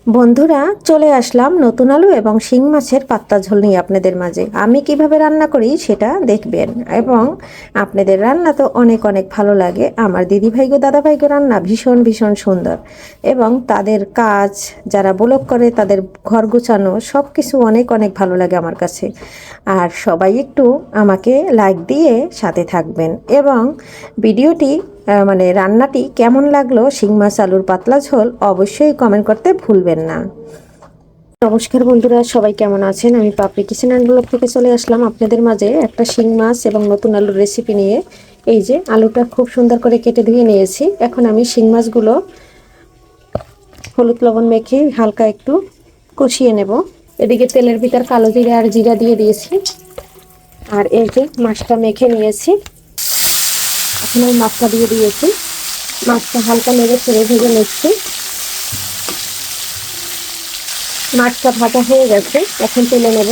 বন্ধুরা, চলে আসলাম নতুন আলু এবং শিং মাছের পাত্তা ঝোল নিয়ে আপনাদের মাঝে। আমি কিভাবে রান্না করি সেটা দেখবেন এবং আপনাদের রান্না তো অনেক অনেক ভালো লাগে। আমার দিদি ভাইগো দাদা ভাইগো রান্না ভীষণ ভীষণ সুন্দর এবং তাদের কাজ যারা ব্লগ করে তাদের ঘর গোছানো সব কিছু অনেক অনেক ভালো লাগে আমার কাছে। আর সবাই একটু আমাকে লাইক দিয়ে সাথে থাকবেন এবং ভিডিওটি মানে রান্নাটি কেমন লাগলো শিং মাছ আলুর পাতলা ঝোল অবশ্যই কমেন্ট করতে ভুলবেন না। নমস্কার বন্ধুরা, সবাই কেমন আছেন? আমি পাপড়ি কিচেন অ্যান্ড ব্লগ থেকে চলে আসলাম আপনাদের মাঝে একটা শিং মাছ এবং নতুন আলুর রেসিপি নিয়ে। এই যে আলুটা খুব সুন্দর করে কেটে ধুয়ে নিয়েছি। এখন আমি শিং মাছগুলো হলুদ লবণ মেখে হালকা একটু কষিয়ে নেব। এদিকে তেলের ভিতর কালো জিরা আর জিরা দিয়ে দিয়েছি। আর এই যে মাছটা মেখে নিয়েছি, এখন আমি মাছটা দিয়ে দিয়েছি। মাছটা হালকা নেড়ে ছেড়ে ভেজে নিচ্ছি। মাছটা ভাজা হয়ে গেছে, এখন তুলে নেব।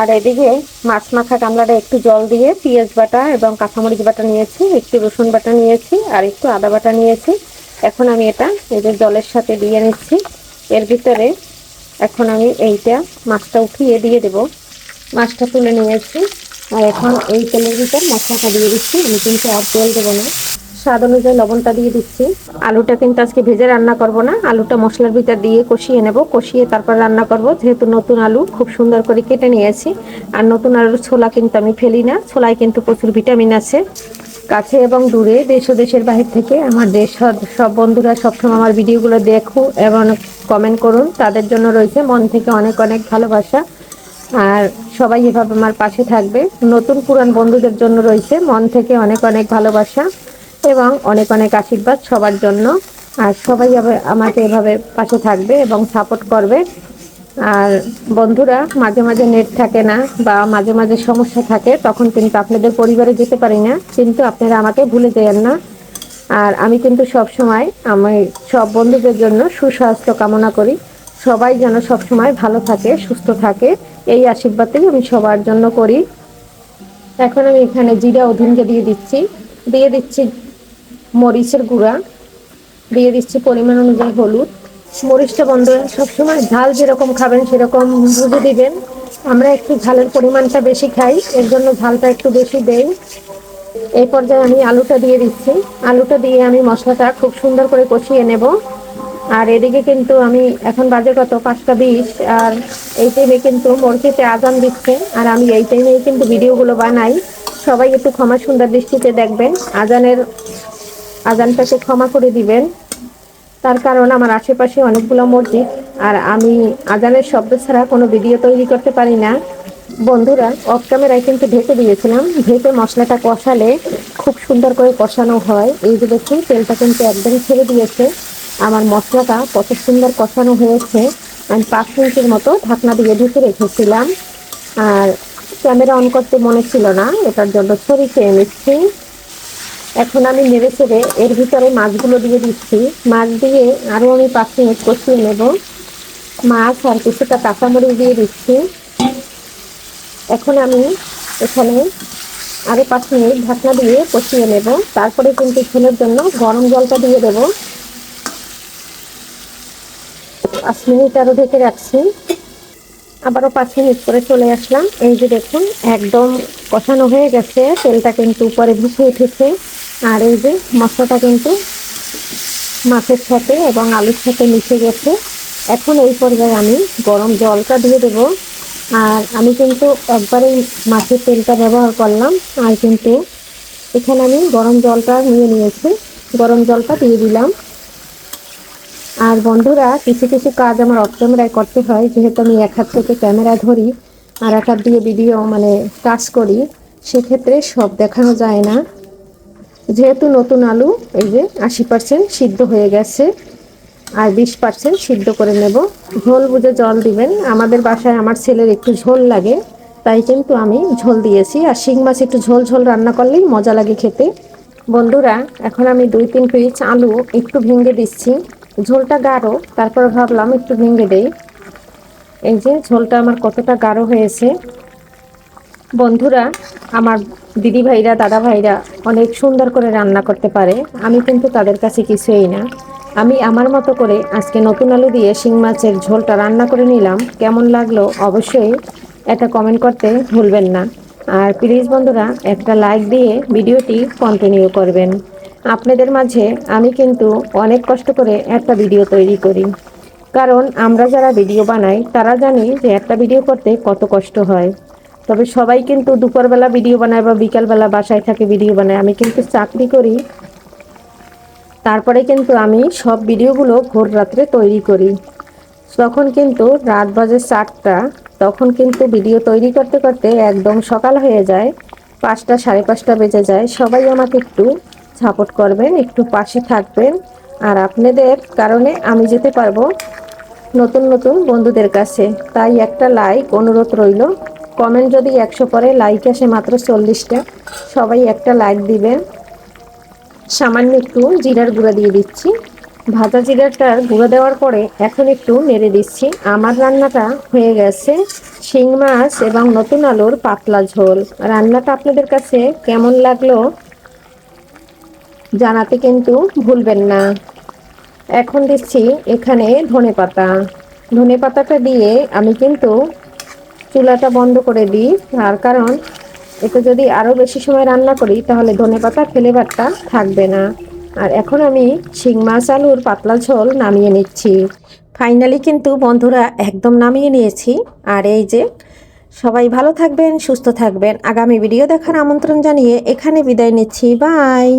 আর এদিকে মাছ মাখা গামলাটা একটু জল দিয়ে পেঁয়াজ বাটা এবং কাঁচামরিচ বাটা নিয়েছি, একটু রসুন বাটা নিয়েছি আর একটু আদা বাটা নিয়েছি। এখন আমি এটা এই যে জলের সাথে দিয়ে নিচ্ছি। এর ভিতরে এখন আমি এইটা মাছটা উঠিয়ে দিয়ে দেব। মাছটা তুলে নিয়েছি আর এখন এই তেলের ভিতর মশলাটা দিয়ে দিচ্ছি। আমি কিন্তু আর তেল দেবো না, স্বাদ অনুযায়ী লবণটা দিয়ে দিচ্ছি। আলুটা কিন্তু আজকে ভেজে রান্না করব না, আলুটা মশলার ভিতর দিয়ে কষিয়ে নেব, কষিয়ে তারপর রান্না করব। যেহেতু নতুন আলু খুব সুন্দর করে কেটে নিয়েছি। আর নতুন আলুর ছোলা কিন্তু আমি ফেলি না, ছোলায় কিন্তু প্রচুর ভিটামিন আছে। কাছে এবং দূরে, দেশ ও দেশের বাহির থেকে আমার দেশ সব বন্ধুরা সবসময় আমার ভিডিওগুলো দেখুন এবং কমেন্ট করুন, তাদের জন্য রয়েছে মন থেকে অনেক অনেক ভালোবাসা। আর সবাই এভাবে আমার পাশে থাকবে। নতুন পুরান বন্ধুদের জন্য রয়েছে মন থেকে অনেক অনেক ভালোবাসা এবং অনেক অনেক আশীর্বাদ সবার জন্য। আর সবাই আমাকে এভাবে পাশে থাকবে এবং সাপোর্ট করবে। আর বন্ধুরা, মাঝে মাঝে নেট থাকে না বা মাঝে মাঝে সমস্যা থাকে, তখন কিন্তু আপনাদের পরিবারে যেতে পারি না, কিন্তু আপনারা আমাকে ভুলে যেয়েন না। আর আমি কিন্তু সব সময় আমি সব বন্ধুদের জন্য সুস্বাস্থ্য কামনা করি। সবাই যেন সব সময় ভালো থাকে, সুস্থ থাকে, এই আশীর্বাদই আমি সবার জন্য করি। এখন আমি এখানে জিরা ও ধনিয়া দিয়ে দিচ্ছি মরিচের গুঁড়া, দিয়ে দিচ্ছি পরিমাণ অনুযায়ী হলুদ। মরিচটা বন্ধুরা সবসময় ঝাল যেরকম খাবেন সেরকম বুঝে দিবেন। আমরা একটু ঝালের পরিমাণটা বেশি খাই, এর জন্য ঝালটা একটু বেশি দেই। এই পর্যায়ে আমি আলুটা দিয়ে দিচ্ছি। আলুটা দিয়ে আমি মশলাটা খুব সুন্দর করে কষিয়ে নেব। আর এদিকে কিন্তু আমি এখন বাজে কত 5টা 20, আর এই টাইমে কিন্তু মসজিদে আজান দিচ্ছে আর আমি এই টাইমেই কিন্তু ভিডিওগুলো বানাই। সবাই একটু ক্ষমা সুন্দর দৃষ্টিতে দেখবেন, আজানটাকে ক্ষমা করে দিবেন। তার কারণ আমার আশেপাশে অনেকগুলো মসজিদ আর আমি আজানের শব্দ ছাড়া কোনো ভিডিও তৈরি করতে পারি না। বন্ধুরা, অফ ক্যামেরায় কিন্তু ঢেকে দিয়েছিলাম, ঢেকে মশলাটা কষালে খুব সুন্দর করে কষানো হয়। এই যে দেখুন তেলটা কিন্তু একদম ছেড়ে দিয়েছে। আমার মশলাটা কত সুন্দর কষানো হয়েছে। আমি 5 মিনিটের মতো ঢাকনা দিয়ে ঢেকে রেখেছিলাম। আর ক্যামেরা অন করতে মনে ছিল না, এটার জন্য সরি খেয়ে নিচ্ছি। এখন আমি নেড়ে চেড়ে এর ভিতরে মাছগুলো দিয়ে দিচ্ছি। মাছ দিয়ে আরও আমি 5 মিনিট কষিয়ে নেব। মাছ আর কিছুটা কাঁচামরিচ দিয়ে দিচ্ছি। এখন আমি এখানে আরও 5 মিনিট ঢাকনা দিয়ে কষিয়ে নেব। তারপরে কিন্তু ঝোলের জন্য গরম জলটা দিয়ে দেব। 5 মিনিট আরও ঢেকে রাখছি। আবারও 5 মিনিট পরে চলে আসলাম। এই যে দেখুন একদম কষানো হয়ে গেছে, তেলটা কিন্তু উপরে ভেসে উঠেছে। আর এই যে মশলাটা কিন্তু মাছের সাথে এবং আলুর সাথে মিশে গেছে। এখন এই পর্যায়ে আমি গরম জলটা দিয়ে দেব। আর আমি কিন্তু একবারেই মাছের তেলটা ব্যবহার করলাম, আর কিন্তু এখানে আমি গরম জলটা নিয়েছি, গরম জলটা দিয়ে দিলাম। আর বন্ধুরা, কিছু কিছু কাজ আমার অফ ক্যামেরায় করতে হয়, যেহেতু আমি এক হাত থেকে ক্যামেরা ধরি আর এক হাত দিয়ে ভিডিও কাজ করি, সেক্ষেত্রে সব দেখানো যায় না। যেহেতু নতুন আলু এই যে 80% সিদ্ধ হয়ে গেছে, আর 20% সিদ্ধ করে নেব। ঝোল বুঝে জল দিবেন। আমাদের বাসায় আমার ছেলের একটু ঝোল লাগে, তাই কিন্তু আমি ঝোল দিয়েছি। আর শিং মাছ একটু ঝোল ঝোল রান্না করলেই মজা লাগে খেতে। বন্ধুরা, এখন আমি 2-3 পিস আলু একটু ভেঙে দিচ্ছি। ঝোলটা গাঢ়, তারপর ভাবলাম একটু ভেঙে দেই। এই যে ঝোলটা আমার কতটা গাঢ় হয়েছে। বন্ধুরা, আমার দিদি ভাইরা দাদা ভাইরা অনেক সুন্দর করে রান্না করতে পারে, আমি কিন্তু তাদের কাছে কিছুই না। আমি আমার মতো করে আজকে নতুন আলু দিয়ে শিং মাছের ঝোলটা রান্না করে নিলাম। কেমন লাগলো অবশ্যই এটা কমেন্ট করতে ভুলবেন না। আর প্লিজ বন্ধুরা একটা লাইক দিয়ে ভিডিওটি কন্টিনিউ করবেন। আপনাদের মাঝে আমি কিন্তু অনেক কষ্ট করে একটা ভিডিও তৈরি করি, কারণ আমরা যারা ভিডিও বানাই তারা জানি যে একটা ভিডিও করতে কত কষ্ট হয়। তবে সবাই কিন্তু দুপুরবেলা ভিডিও বানায় বা বিকালবেলা বাসায় থাকে ভিডিও বানায়। আমি কিন্তু চাকরি করি, তারপরে কিন্তু আমি সব ভিডিওগুলো ভোর রাত্রে তৈরি করি। তখন কিন্তু রাত বাজে 4টা, তখন কিন্তু ভিডিও তৈরি করতে করতে একদম সকাল হয়ে যায়, 5টা 5:30 বেজে যায়। সবাই আমাকে একটু সাপোর্ট করবেন, একটু পাশে থাকবেন। আর আপনাদের কারণে আমি যেতে পারবো নতুন নতুন বন্ধুদের কাছে। তাই একটা লাইক অনুরোধ রইল। কমেন্ট যদি 100 পরে, লাইক আসে মাত্র 40টা। সবাই একটা লাইক দিবেন। সামান্য একটু জিরার গুঁড়া দিয়ে দিচ্ছি। ভাজা জিরাটার গুঁড়ো দেওয়ার পরে এখন একটু নেড়ে দিচ্ছি। আমার রান্নাটা হয়ে গেছে শিং মাছ এবং নতুন আলুর পাতলা ঝোল। রান্নাটা আপনাদের কাছে কেমন লাগলো জানাতে কিন্তু ভুলবেন না। এখন দিচ্ছি এখানে ধনেপাতা। ধনেপাতাটা দিয়ে আমি কিন্তু চুলাটা বন্ধ করে দিই, তার কারণ এটা যদি আরও বেশি সময় রান্না করি তাহলে ধনেপাতা ফ্লেভারটা থাকবে না। আর এখন আমি শিং মাছ আলুর পাতলা ঝোল নামিয়ে নিচ্ছি। ফাইনালি কিন্তু বন্ধুরা একদম নামিয়ে নিয়েছি। আর এই যে সবাই ভালো থাকবেন, সুস্থ থাকবেন। আগামী ভিডিও দেখার আমন্ত্রণ জানিয়ে এখানে বিদায় নিচ্ছি। বাই।